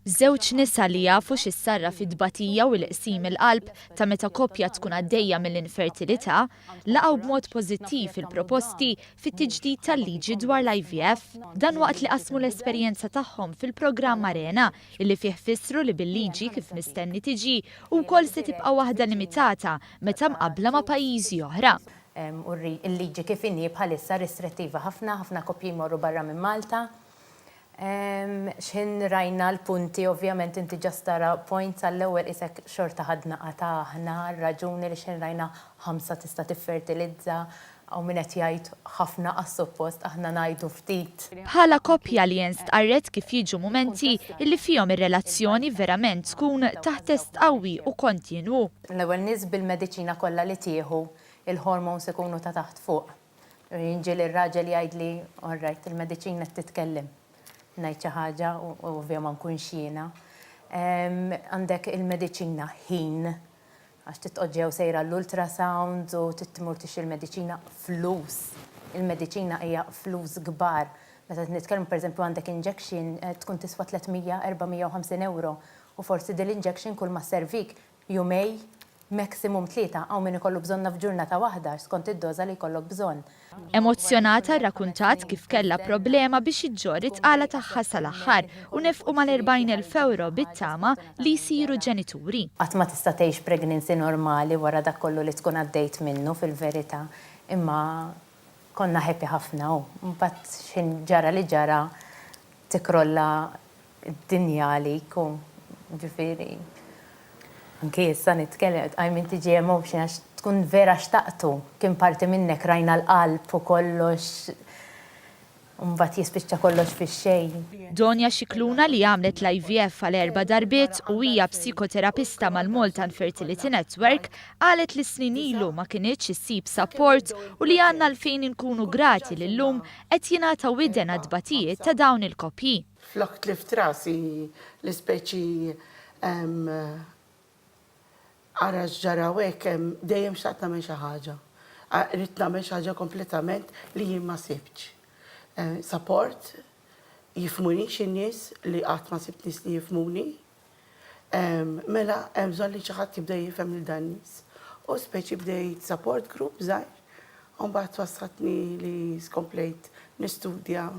Żewġ nisa li jafu x'issarra fid-tbatija u l-qsim il-qalb ta' meta koppja tkun għaddejja mill-infertilità, laqgħu b'mod pożittiv il-proposti fit-tiġdid tal-liġi dwar l-IVF. Dan waqt li qasmu l-esperjenza tagħhom fil-programm Arena, illi fih fissru li bil-liġi kif mistenni tiġi wkoll se tibqa' waħda limitata meta mqabbla ma' pajjiżi oħra. Il-liġi kif inhi bħalissa restrittiva ħafna koppji jmorru barra minn Malta. X'in rajna l-punti, ovvjament inti ġastara points għall-ewwel isek xorta ħadna qata aħna raġuni li x'in rajna 5 tista' tiffertilizza u min qed jgħid ħafna għas-suppost aħna ngħidu ftit. Bħala koppja li jinstqarret kif jiġu mumenti illi fihom ir-relazzjoni verament tkun taħt test qawwi u kontinwu. L-ewwel nies bil-mediċina kollha li tieħu il-hormones ikunu ta' taħt fuq. Jinġiel ir-raġel jgħidli all right, il-mediċina titkellem. Ngħid xi ħaġa u ovvja ma nkunx jiena. Għandek il-mediċina ħin għax titqoġġew sejra l-ultrasound u titmur tixtri il-mediċina flus. Il-mediċina hija flus kbar. Meta nitkellmu pereżempju għandek injection tkun tiswa 300-450 euro u forsi din l-injection kull ma servik jumej maximum 3 għaw min ikollu bżonna f'ġurnata waħda skont id-doża li jkollok bżonn. Emozzjonata rrakkuntat kif kellha problema biex iġġorri tqala tagħha sal-aħħar u nefqu mal-40,000 euro bit-tama li jsiru ġenituri. Qatt ma tista' tgħix pregnancy normali wara dak kollu li tkun għaddejt minnu fil-verità, imma konna happy ħafna u mbagħad x'in ġara li ġara tikrolla d-dinja għalik u ġifieri. Anke issa nitkellem, għajmin tiġi emotion għax tkun vera xtaqtu, kien parti minnek rajna l-qalb u kollox, mbagħad jispiċċa kollox fix-xejn. Donja Xikluna li għamlet l-IVF għal 4 darbiet u hija psikoterapista mal-Malta Fertility Network qalet li snin ilu ma kinitx issib support u li għandna l-fejn inkunu grati li llum qed jingħataw widen għad-tbatijiet ta' dawn il-koppji. Flok tlift rasi l-ispeċi għara ġarawek dejjem xtaqt nagħmel xi ħaġa. Rid nagħmel xi ħaġa kompletament li jien ma sibtx. Support, jifmuni in-nies li qatt ma sibt nies li jifmuni. Mela hemm bżonn li xi ħadd jibda jifhem lil dan nies. U speċi bdejt support group żgħir. U mbagħad wassatni li skomplejt nistudja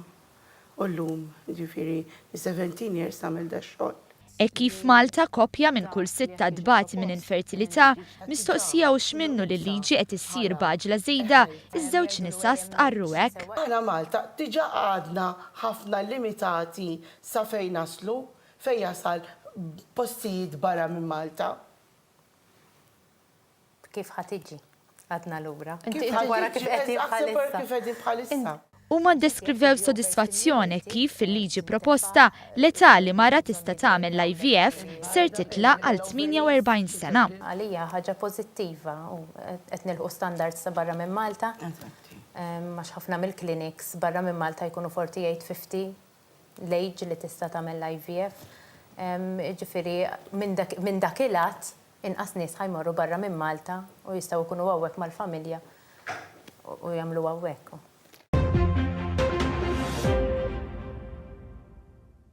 u llum ġifieri 17 years nagħmel da xogħol. E kif Malta koppja minn kull 6 dbati minn infertilità mistoqsija u x'minnu li liġi qed issir baġla żejda iż-żewġ nisa stqarru hekk. Aħna Malta diġà għadna ħafna limitati sa fejn naslu fejn jasal postijiet barra minn Malta. Kif ħatiġi għadna lura? Kif qegħdin bħalissa? Huma deskrivew sodisfazzjoni kif fil-liġi proposta l-età li mara tista' tagħmel l-IVF ser titlaq għal 48 sena. Għalija ħaġa pożittiva u qed nilħu standards ta' barra minn Malta. Għax ħafna mill-clinics barra minn Malta jkunu 48-50 l-age li tista' tagħmel l-IVF. Ġifieri minn dak il-att inqas nies ħajmorru barra minn Malta u jistgħu jkunu hawnhekk mal-familja u jagħmlu hawnhekk.